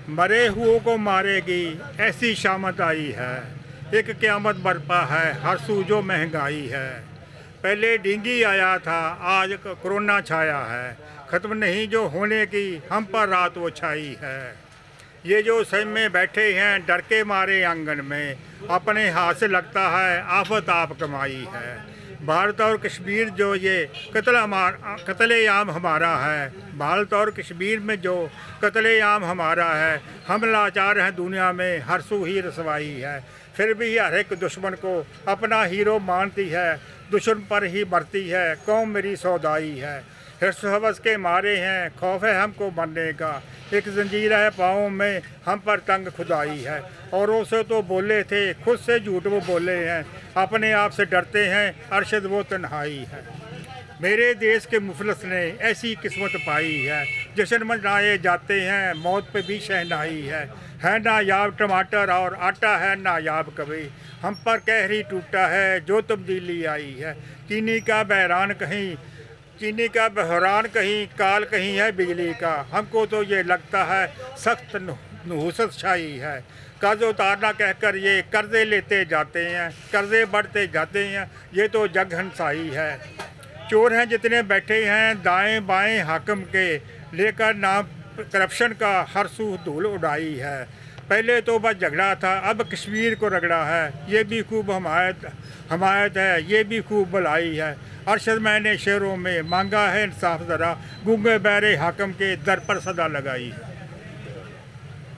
मरे हुओं को मारेगी ऐसी शामत आई है। एक क़यामत बरपा है हर सू जो महंगाई है। पहले डेंगू आया था, आज कोरोना छाया है। ख़त्म नहीं जो होने की हम पर रात वो छाई है। ये जो सही में बैठे हैं डर के मारे आंगन में, अपने हाथ से लगता है आफत आप कमाई है। भारत और कश्मीर जो ये कत्ले-आम हमारा है, भारत और कश्मीर में जो कत्ले-आम हमारा है। हम लाचार हैं दुनिया में हर सू ही रसवाई है। फिर भी हर एक दुश्मन को अपना हीरो मानती है, दुश्मन पर ही मरती है कौम मेरी सौदाई है। हिर्स हवस के मारे हैं खौफ है हमको मरने का, एक जंजीर है पाँव में हम पर तंग खुदाई है। औरों से तो बोले थे खुद से झूठ वो बोले हैं, अपने आप से डरते हैं अरशद वो तन्हाई है। मेरे देश के मुफलस ने ऐसी किस्मत पाई है, जश्न मनाए जाते हैं मौत पे भी शहनाई है नायाब टमाटर और आटा है नायाब कभी, हम पर कहरी टूटा है जो तब्दीली आई है। चीनी का बहरान कहीं काल कहीं है बिजली का, हमको तो ये लगता है सख्त नहुसत छाई है। कर्ज उतारना कहकर ये कर्जे लेते जाते हैं, कर्जे बढ़ते जाते हैं, ये तो जग हंसाई है। चोर हैं जितने बैठे हैं दाएं बाएं हाकिम के, लेकर नाम करप्शन का हर सू धूल उड़ाई है। पहले तो बस झगड़ा था अब कश्मीर को रगड़ा है, ये भी खूब हमायत है ये भी खूब भलाई है। अरशद मैंने शेरों में मांगा है इंसाफ ज़रा, गूंगे बहरे हाकिम के दर पर सदा लगाई है।